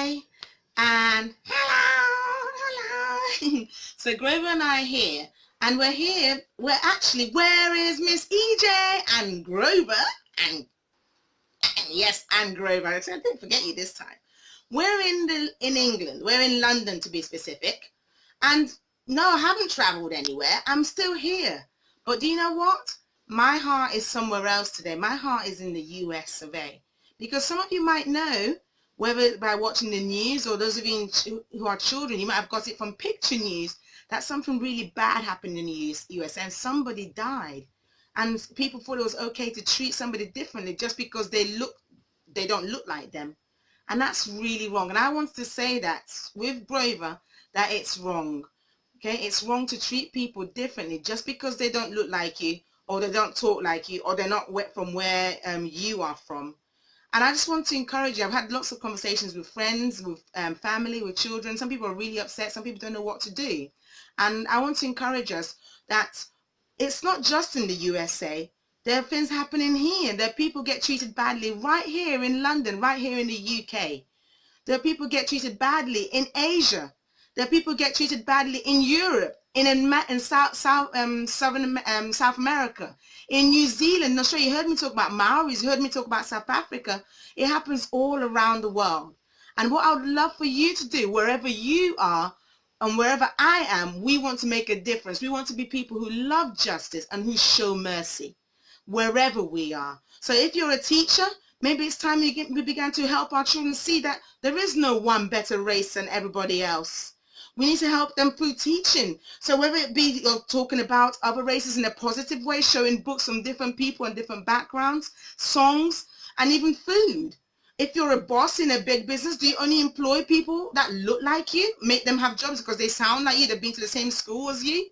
Hi, and hello. So Grover and I are here, and we're actually, where is Miss Ije and Grover? And yes, and Grover. I said, I didn't forget you this time. We're in England. We're in London, to be specific. And no, I haven't traveled anywhere. I'm still here. But do you know what? My heart is somewhere else today. My heart is in the US of A. Because some of you might know, whether by watching the news or those of you who are children, you might have got it from picture news, that something really bad happened in the US and somebody died. And people thought it was okay to treat somebody differently just because they don't look like them. And that's really wrong. And I want to say that with Grover, that it's wrong. Okay, it's wrong to treat people differently just because they don't look like you, or they don't talk like you, or they're not from where you are from. And I just want to encourage you. I've had lots of conversations with friends, with family, with children. Some people are really upset. Some people don't know what to do. And I want to encourage us that it's not just in the USA. There are things happening here. There are people get treated badly right here in London, right here in the UK. There are people get treated badly in Asia. There are people get treated badly in Europe, in South America, in New Zealand. I'm sure you heard me talk about Maoris, you heard me talk about South Africa. It happens all around the world. And what I would love for you to do, wherever you are and wherever I am, we want to make a difference. We want to be people who love justice and who show mercy wherever we are. So if you're a teacher, maybe it's time we began to help our children see that there is no one better race than everybody else. We need to help them through teaching. So whether it be you're talking about other races in a positive way, showing books from different people and different backgrounds, songs, and even food. If you're a boss in a big business, do you only employ people that look like you, make them have jobs because they sound like you, they've been to the same school as you?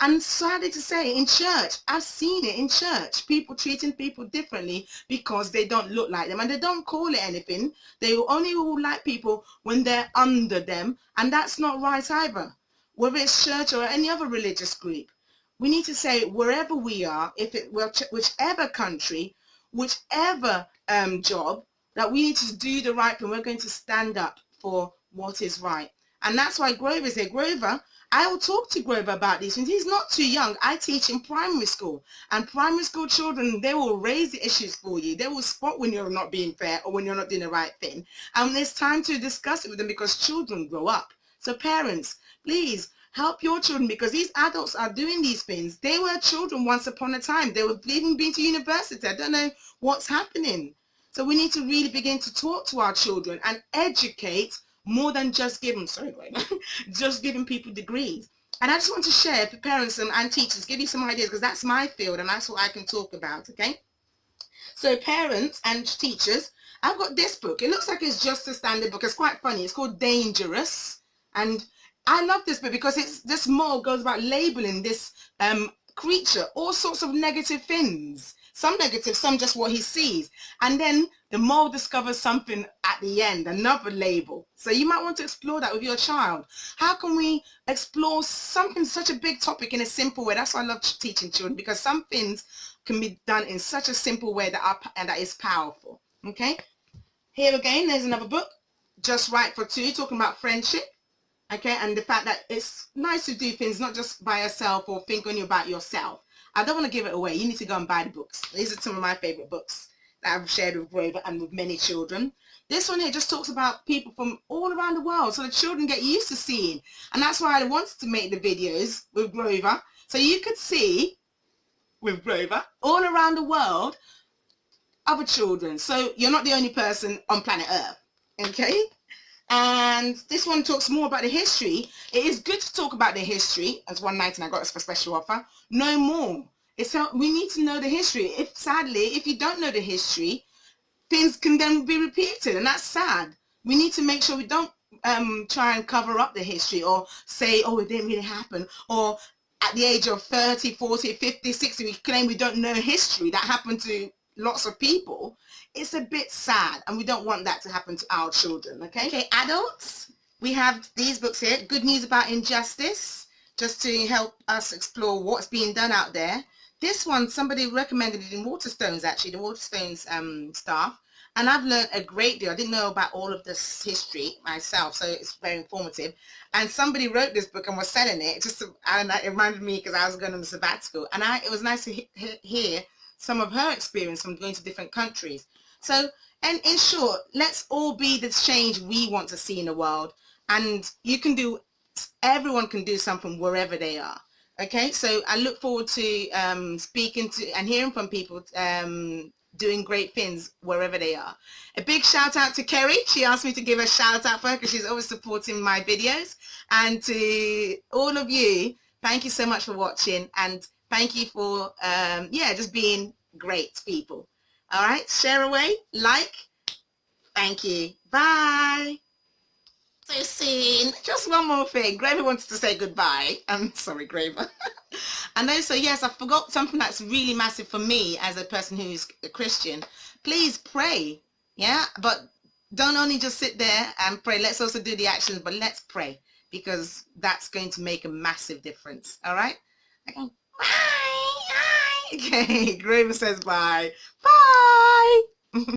And sadly to say, in church, I've seen it in church, people treating people differently because they don't look like them, and they don't call it anything. They only will like people when they're under them, and that's not right either. Whether it's church or any other religious group, we need to say wherever we are, whichever country, whichever job, that we need to do the right thing. We're going to stand up for what is right. And that's why Grover is here. Grover, I will talk to Grover about these things. He's not too young. I teach in primary school, and primary school children, they will raise the issues for you. They will spot when you're not being fair or when you're not doing the right thing. And there's time to discuss it with them because children grow up. So parents, please help your children, because these adults are doing these things. They were children once upon a time. They were even been to university. I don't know what's happening. So we need to really begin to talk to our children and educate more than just giving, just giving people degrees. And I just want to share for parents and teachers, give you some ideas, because that's my field and that's what I can talk about, okay? So parents and teachers, I've got this book. It looks like it's just a standard book. It's quite funny. It's called Dangerous. And I love this book because this mole goes about labeling this creature, all sorts of negative things. Some negative, some just what he sees. And then the mole discovers something at the end, another label. So you might want to explore that with your child. How can we explore something, such a big topic, in a simple way? That's why I love teaching children, because some things can be done in such a simple way that is powerful. Okay? Here again, there's another book, Just Right for Two, talking about friendship. Okay, and the fact that it's nice to do things not just by yourself or think only about yourself. I don't want to give it away. You need to go and buy the books. These are some of my favorite books that I've shared with Grover and with many children. This one here just talks about people from all around the world, so the children get used to seeing. And that's why I wanted to make the videos with Grover, so you could see with Grover all around the world other children. So you're not the only person on planet Earth, okay? And this one talks more about the history. It is good to talk about the history, as one night and I got us for special offer. No more. We need to know the history. Sadly, if you don't know the history, things can then be repeated, and that's sad. We need to make sure we don't try and cover up the history or say, oh, it didn't really happen. Or at the age of 30, 40, 50, 60, we claim we don't know history that happened to lots of people. It's a bit sad, and we don't want that to happen to our children, okay? Okay, adults, we have these books here, Good News About Injustice, just to help us explore what's being done out there. This one, somebody recommended it in Waterstones, actually, the Waterstones staff, And I've learned a great deal. I didn't know about all of this history myself, so it's very informative. And somebody wrote this book and was selling it. And it reminded me because I was going on a sabbatical, and it was nice to hear some of her experience from going to different countries. So, and in short, let's all be the change we want to see in the world. And everyone can do something wherever they are. Okay, so I look forward to speaking to and hearing from people doing great things wherever they are. A big shout out to Kerry. She asked me to give a shout out for her because she's always supporting my videos. And to all of you, thank you so much for watching, and thank you for just being great people. All right, share away, like. Thank you. Bye. So soon. Just one more thing. Graver wants to say goodbye. I'm sorry, Graver. And also, yes, I forgot something that's really massive for me as a person who's a Christian. Please pray. Yeah, but don't only just sit there and pray. Let's also do the actions, but let's pray, because that's going to make a massive difference. All right? Okay. Bye. Bye. Okay, Graver says bye. Bye.